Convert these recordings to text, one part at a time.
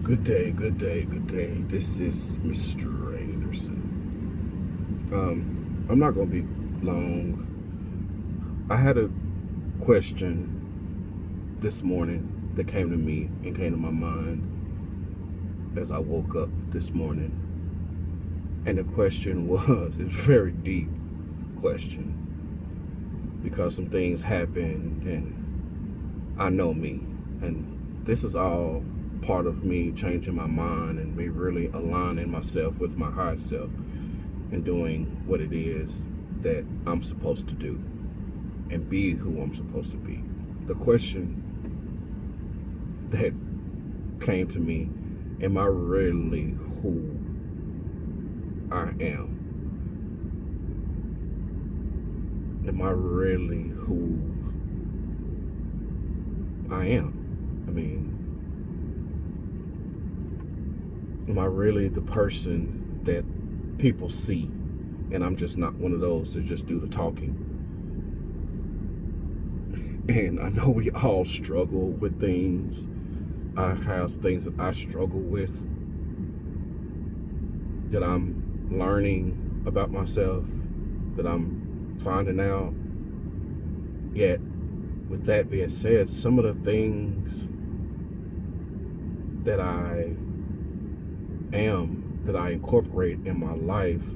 Good day, good day, good day. This is Mr. Anderson. I'm not going to be long. I had a question this morning that came to me and came to my mind as I woke up this morning. And the question was, it's a very deep question because some things happened and I know me. And this is all part of me changing my mind and me really aligning myself with my higher self and doing what it is that I'm supposed to do and be who I'm supposed to be. The question that came to me, am I really who I am? Am I really who I am? I mean, am I really the person that people see and I'm just not one of those that just do the talking? And I know we all struggle with things. I have things that I struggle with that I'm learning about myself, that I'm finding out. Yet, with that being said, some of the things that I am, that I incorporate in my life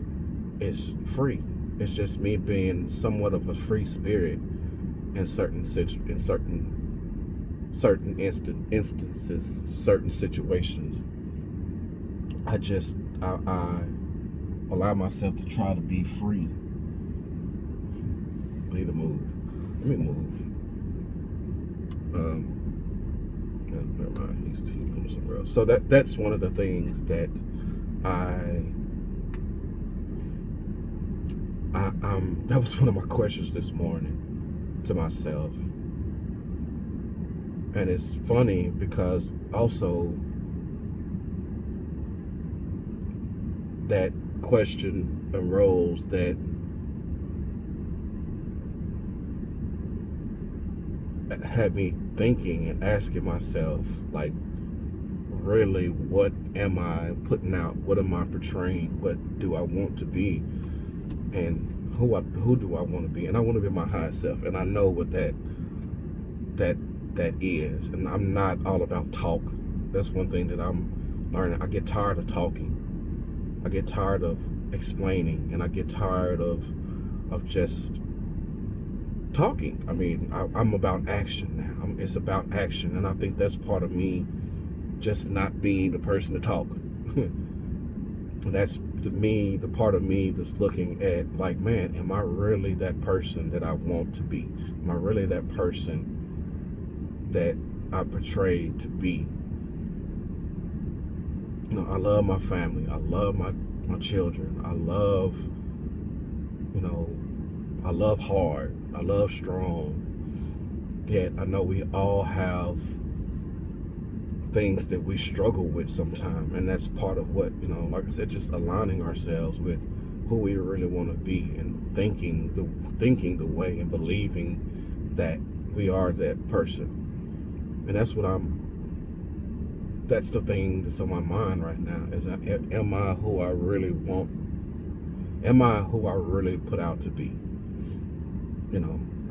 is free. It's just me being somewhat of a free spirit in certain instances, certain situations. I allow myself to try to be free. I need to move. Let me move. Never mind. He's going somewhere else. So that's one of the things that that was one of my questions this morning to myself. And it's funny because also that question arose that had me thinking and asking myself, like, really, what am I putting out? What am I portraying? What do I want to be? And who do I want to be? And I want to be my higher self. And I know what that is. And I'm not all about talk. That's one thing that I'm learning. I get tired of talking. I get tired of explaining, and I get tired of just talking. I mean, I'm about action now. It's about action, and I think that's part of me just not being the person to talk. That's, to me, the part of me that's looking at, like, man, am I really that person that I want to be? Am I really that person that I portray to be? You know, I love my family. I love my children. I love, I love hard. I love strong. Yet I know we all have things that we struggle with sometimes, and that's part of what, like I said, just aligning ourselves with who we really want to be and thinking the way and believing that we are that person. And that's the thing that's on my mind right now is, am I who I really want? Am I who I really put out to be?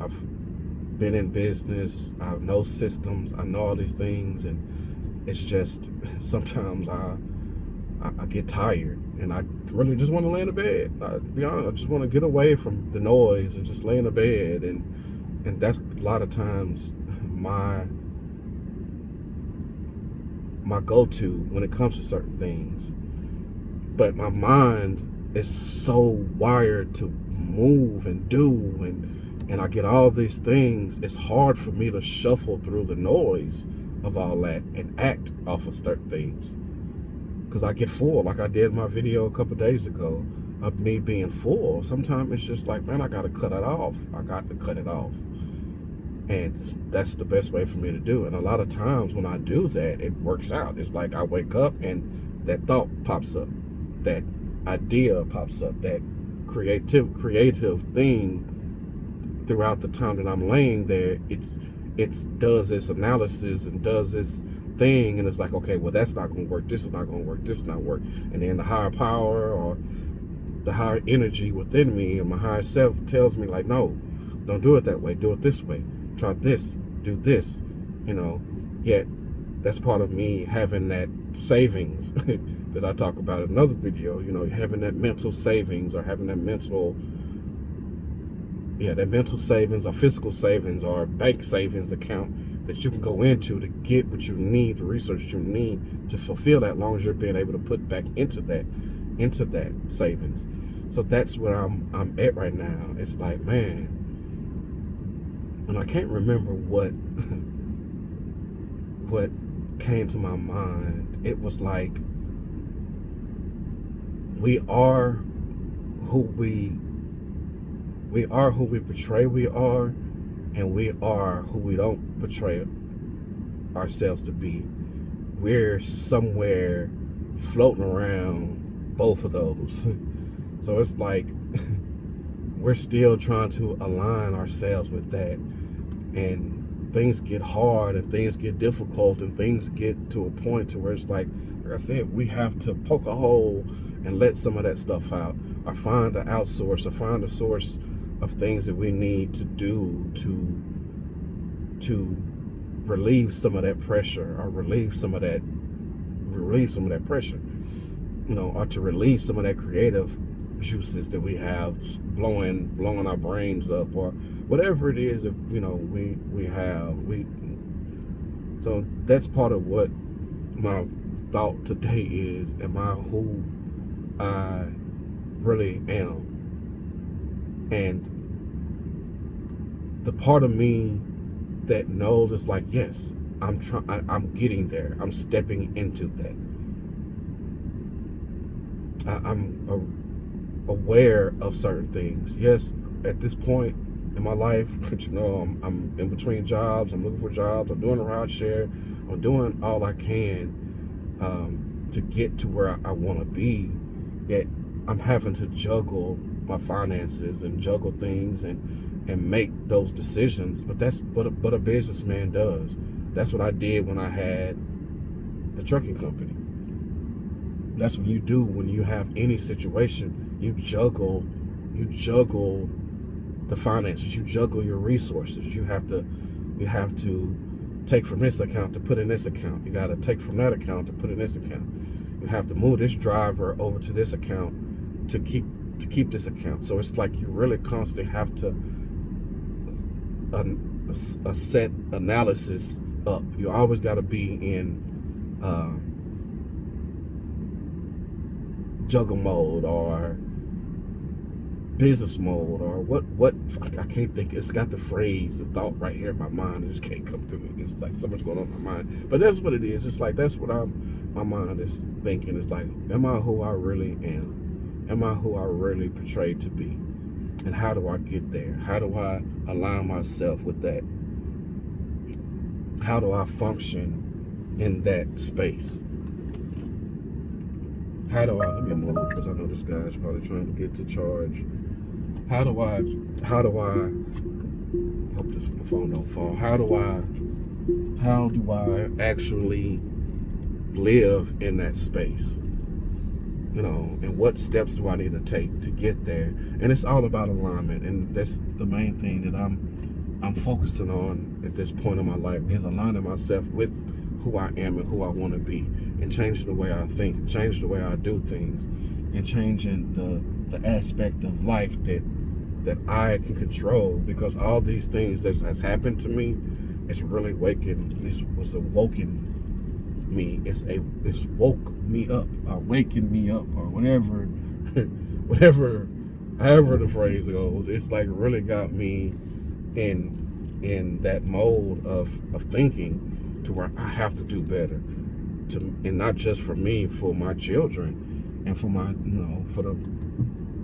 I've been in business. I know systems. I know all these things, and it's just sometimes I get tired, and I really just want to lay in the bed. To be honest, I just want to get away from the noise and just lay in the bed, and that's a lot of times my go-to when it comes to certain things. But my mind is so wired to move and do, and I get all these things. It's hard for me to shuffle through the noise of all that and act off of certain things, because I get full, like I did in my video a couple days ago of me being full. Sometimes it's just like, man, I got to cut it off. I got to cut it off. And that's the best way for me to do it. And a lot of times when I do that, it works out. It's like I wake up and that thought pops up, that idea pops up, that creative thing throughout the time that I'm laying there. It does its analysis and does its thing, and it's like, okay, well, that's not going to work. This is not going to work. This is not work. And then the higher power or the higher energy within me and my higher self tells me, like, no, don't do it that way. Do it this way. Try this. Do this. Yet that's part of me having that savings that I talk about in another video. Having that mental savings, or having that mental savings, or physical savings, or bank savings account that you can go into to get what you need, the research you need to fulfill that, as long as you're being able to put back into that savings. So that's where I'm at right now. It's like, man, and I can't remember what came to my mind. It was like, we are who we portray we are, and we are who we don't portray ourselves to be. We're somewhere floating around both of those. So it's like we're still trying to align ourselves with that, and things get hard, and things get difficult, and things get to a point to where it's like I said, we have to poke a hole and let some of that stuff out, or find an outsource, or find a source of things that we need to do to relieve some of that pressure, or relieve some of that pressure, or to release some of that creative juices that we have blowing our brains up, or whatever it is that we have. So that's part of what my thought today is. Am I who I really am? And the part of me that knows, it's like, yes, I'm getting there. I'm stepping into that. I'm aware of certain things. Yes, at this point in my life, I'm in between jobs. I'm looking for jobs. I'm doing a ride share. I'm doing all I can to get to where I want to be. Yet I'm having to juggle my finances and juggle things and make those decisions. But that's what a businessman does. That's what I did when I had the trucking company. That's what you do when you have any situation. You juggle the finances. You juggle your resources. You have to take from this account to put in this account. You got to take from that account to put in this account. You have to move this driver over to this account to keep this account. So it's like you really constantly have to a set analysis up. You always got to be in juggle mode, or business mode, or what I can't think. It's got the phrase, the thought right here in my mind. It just can't come through me. It's like so much going on in my mind. But that's what it is. It's like that's what my mind is thinking. It's like, am I who I really am? Am I who I really portray to be? And how do I get there? How do I align myself with that? How do I function in that space? How do I, let me move, because I know this guy's probably trying to get to charge. How do I, hope my phone don't fall. How do I actually live in that space? And what steps do I need to take to get there? And it's all about alignment, and that's the main thing that I'm focusing on at this point in my life, is aligning myself with who I am and who I want to be, and changing the way I think, changing the way I do things, and changing the aspect of life that I can control. Because all these things that has happened to me, it's really was awoken me. It's woke me up, waking me up, or whatever, however the phrase goes. It's like really got me in that mode of thinking, to where I have to do better, and not just for me, for my children, and for my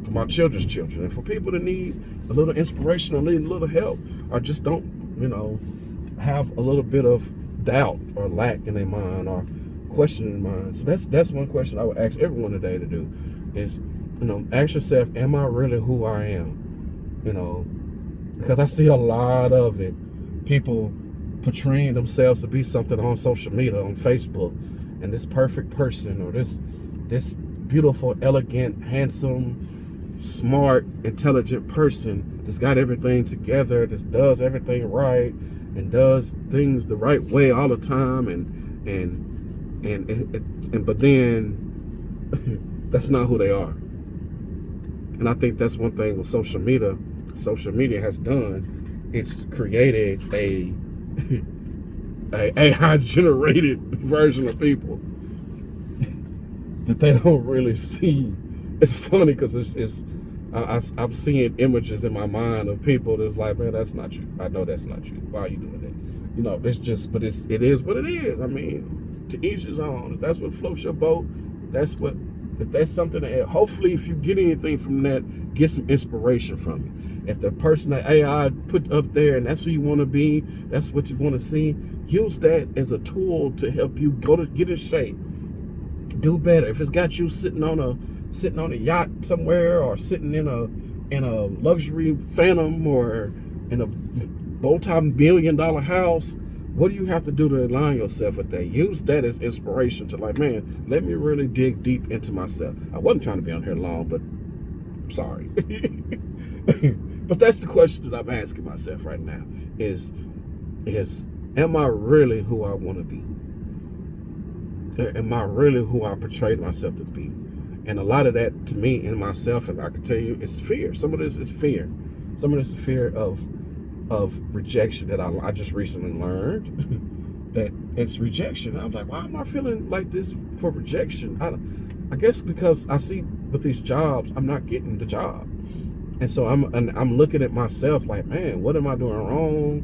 for my children's children, and for people that need a little inspiration, or need a little help, or just don't have a little bit of doubt or lack in their mind, or question in their mind. So that's one question I would ask everyone today to do, is ask yourself, am I really who I am? Because I see a lot of it. People portraying themselves to be something on social media, on Facebook, and this perfect person, or this beautiful, elegant, handsome, smart, intelligent person that's got everything together, that does everything right, and does things the right way all the time, but then that's not who they are. And I think that's one thing with social media. Social media has done, it's created a AI generated version of people that they don't really see. It's funny because I'm seeing images in my mind of people that's like, man, that's not you. I know that's not you. Why are you doing that? You know, it's just, but it is what it is. I mean, to each his own. If that's what floats your boat, that's what. If that's something that, hopefully, if you get anything from that, get some inspiration from it. If the person that AI put up there and that's who you want to be, that's what you want to see, use that as a tool to help you get in shape, do better. If it's got you sitting on a yacht somewhere, or sitting in a luxury Phantom, or in a multi-million-dollar house, what do you have to do to align yourself with that? Use that as inspiration to, like, man, let me really dig deep into myself. I wasn't trying to be on here long, but I'm sorry. But that's the question that I'm asking myself right now is am I really who I want to be? Am I really who I portrayed myself to be? And a lot of that, to me, in myself, and I can tell you, it's fear. Some of this is fear. Some of this is fear of rejection that I just recently learned that it's rejection. I was like, why am I feeling like this for rejection? I guess because I see with these jobs, I'm not getting the job. And so I'm looking at myself like, man, what am I doing wrong?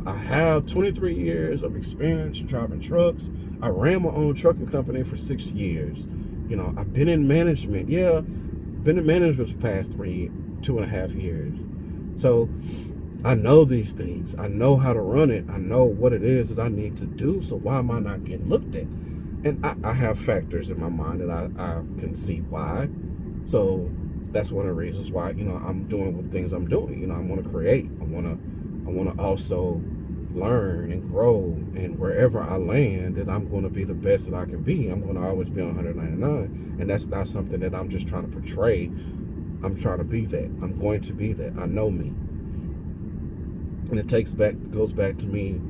I have 23 years of experience driving trucks. I ran my own trucking company for 6 years. I've been in management. Yeah, been in management for the past 2.5 years. So I know these things. I know how to run it. I know what it is that I need to do. So why am I not getting looked at? And I have factors in my mind that I can see why. So that's one of the reasons why, I'm doing what things I'm doing. I want to create. I want to also learn and grow. And wherever I land, that I'm going to be the best that I can be. I'm going to always be on 199. And that's not something that I'm just trying to portray. I'm trying to be that. I'm going to be that. I know me. And it goes back to me,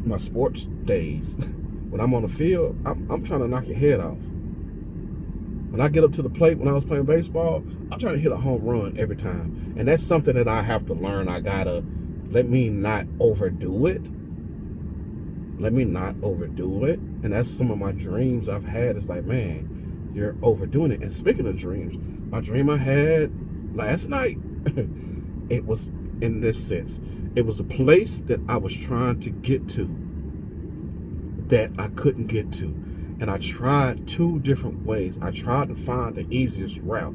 my sports days. When I'm on the field, I'm trying to knock your head off. When I get up to the plate, when I was playing baseball, I'm trying to hit a home run every time. And that's something that I have to learn. I gotta let me not overdo it. Let me not overdo it. And that's some of my dreams I've had. It's like, man, you're overdoing it. And speaking of dreams, my dream I had last night, it was in this sense. It was a place that I was trying to get to that I couldn't get to. And I tried 2 different ways. I tried to find the easiest route.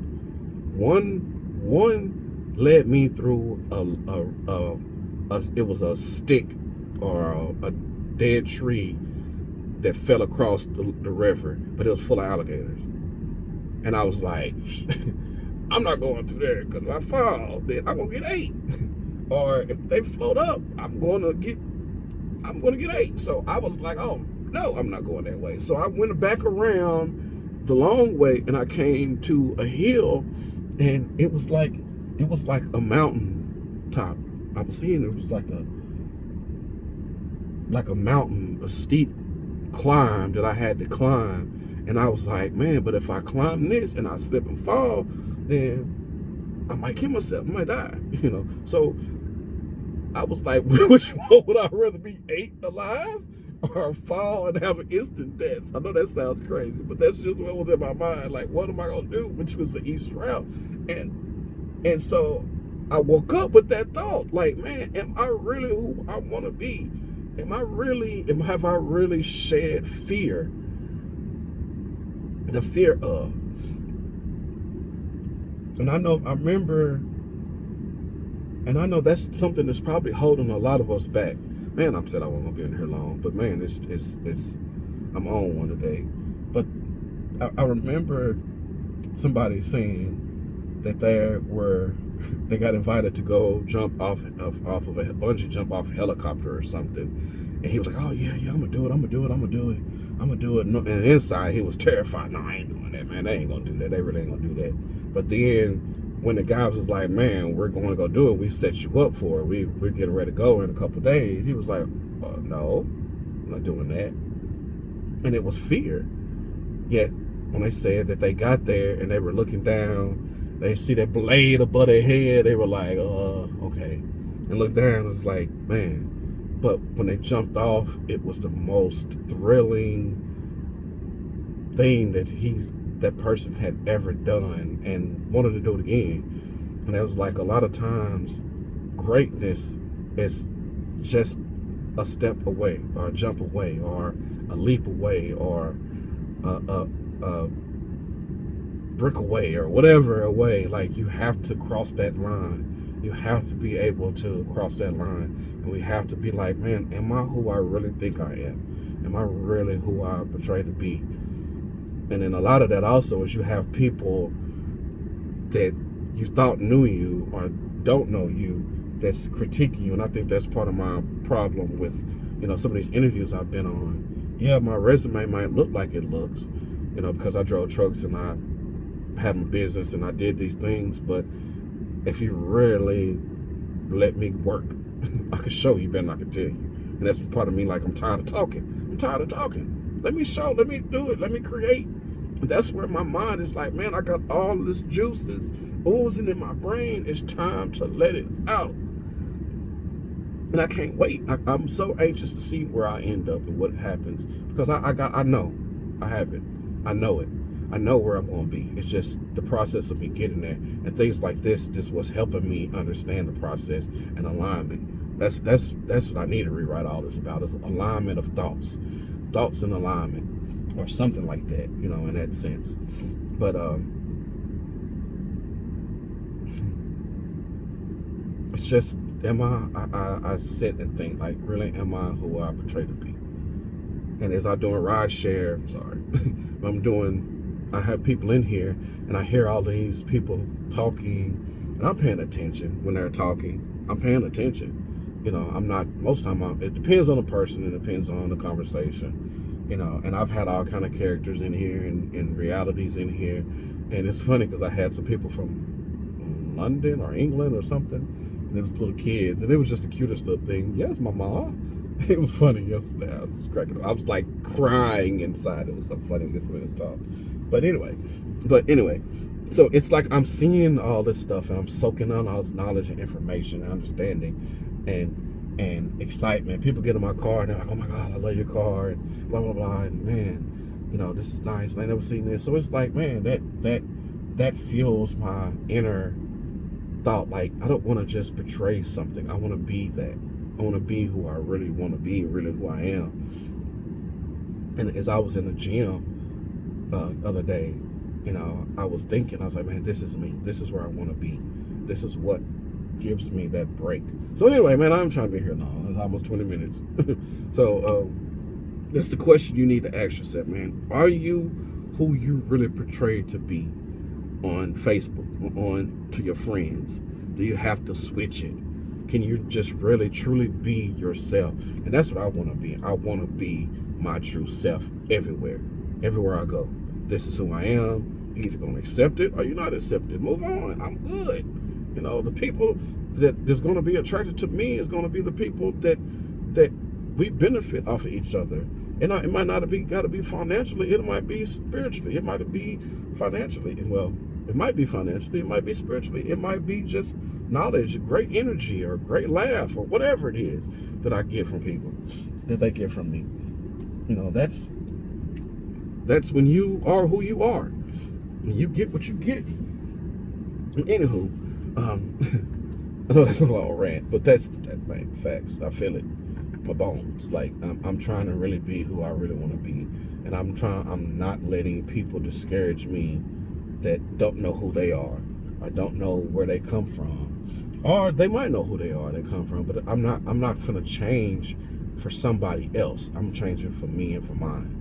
One led me through it was a stick or a dead tree that fell across the river, but it was full of alligators. And I was like, I'm not going through there, because if I fall, then I'm gonna get ate. Or if they float up, I'm gonna get ate. So I was like, oh no, I'm not going that way. So I went back around the long way, and I came to a hill, and it was like a mountain top. I was seeing it was like a mountain, a steep climb that I had to climb. And I was like, man, but if I climb this and I slip and fall, then I might kill myself, I might die, So I was like, which one would I rather be, ate alive or fall and have an instant death? I know that sounds crazy, but that's just what was in my mind. Like, what am I gonna do? Which was the easy route. And so I woke up with that thought, like, man, am I really who I want to be? Have I really shed fear? The fear of. And I know that's something that's probably holding a lot of us back. Man, I said I wasn't gonna be in here long, but man, I'm on one today. But I remember somebody saying, that they got invited to go jump off of a bungee jump off a helicopter or something, and he was like, "Oh yeah, I'm gonna do it, I'm gonna do it, I'm gonna do it, I'm gonna do it." And inside he was terrified. No, I ain't doing that, man. They ain't gonna do that. They really ain't gonna do that. But then when the guys was like, "Man, we're going to go do it. We set you up for it. We're getting ready to go in a couple of days," he was like, "No, I'm not doing that." And it was fear. Yet when they said that they got there and they were looking down, they see that blade above their head, they were like, okay. And looked down, it was like, man. But when they jumped off, it was the most thrilling thing that person had ever done and wanted to do it again. And it was like, a lot of times greatness is just a step away or a jump away or a leap away or a brick away or whatever away. Like, you have to cross that line. You have to be able to cross that line. And we have to be like, man, am I who I really think I am? Am I really who I portray to be? And then a lot of that also is you have people that you thought knew you or don't know you that's critiquing you. And I think that's part of my problem with, some of these interviews I've been on. Yeah, my resume might look like it looks, because I drove trucks and I had my business and I did these things. But if you really let me work, I could show you better than I could tell you. And that's part of me, like, I'm tired of talking. Let me show, let me do it, let me create. And that's where my mind is like, man, I got all this juices oozing in my brain. It's time to let it out. And I can't wait. I'm so anxious to see where I end up and what happens, because I know I have it. I know it. I know where I'm going to be. It's just the process of me getting there, and things like this just was helping me understand the process and alignment. That's what I need to rewrite all this about, is alignment of thoughts and alignment, or something like that, in that sense. But it's just, I sit and think, like, really, am I who I portray to be? And as I'm doing ride share, I have people in here, and I hear all these people talking, and I'm paying attention when they're talking. I'm paying attention. I'm not, most of the time, it depends on the person, and it depends on the conversation, and I've had all kind of characters in here and realities in here. And it's funny because I had some people from London or England or something, and it was little kids, and it was just the cutest little thing. Yes, mama. It was funny yesterday. I was cracking up. I was like crying inside. It was so funny listening to talk. But anyway, so it's like I'm seeing all this stuff and I'm soaking on all this knowledge and information and understanding and excitement. People get in my car and they're like, "Oh my God, I love your car," and blah blah blah. And man, this is nice. And I never seen this. So it's like, man, that fuels my inner thought. Like, I don't want to just portray something. I want to be that. I want to be who I really want to be, really who I am. And as I was in the gym the other day, I was thinking, I was like, man, this is me. This is where I want to be. This is what gives me that break. So anyway, man, I'm trying to be here long. It's almost 20 minutes. So that's the question you need to ask yourself, man. Are you who you really portray to be on Facebook, on to your friends? Do you have to switch it? Can you just really, truly be yourself? And that's what I want to be. I want to be my true self everywhere I go. This is who I am. You're either going to accept it or you're not accept it. Move on. I'm good. The people that's going to be attracted to me is going to be the people that we benefit off of each other. And it might not be got to be financially. It might be spiritually. It might be financially. Well, it might be financially. It might be spiritually. It might be just knowledge, great energy, or great laugh, or whatever it is that I get from people, that they get from me. That's when you are who you are. And you get what you get. Anywho, I know that's a long rant, but that's man, facts. I feel it. My bones. Like, I'm trying to really be who I really want to be. And I'm not letting people discourage me that don't know who they are, or don't know where they come from, or they might know who they are, they come from, but I'm not gonna change for somebody else. I'm changing for me and for mine.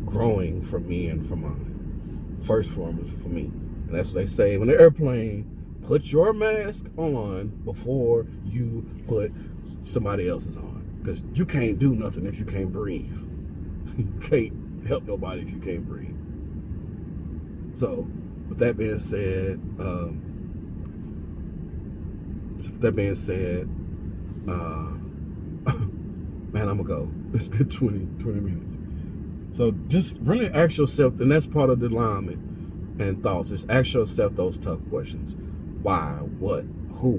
growing for me and for mine. First foremost for me. And that's what they say when the airplane, put your mask on before you put somebody else's on. Because you can't do nothing if you can't breathe. You can't help nobody if you can't breathe. So, with that being said, man, I'm gonna go. It's been 20 minutes. So just really ask yourself, and that's part of the alignment and thoughts, is ask yourself those tough questions. Why, what, who,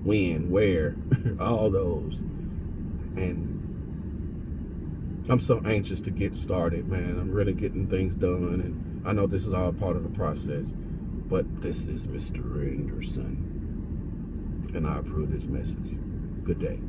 when, where, all those. And I'm so anxious to get started, man. I'm really getting things done, and I know this is all part of the process, but this is Mr. Anderson, and I approve this message. Good day.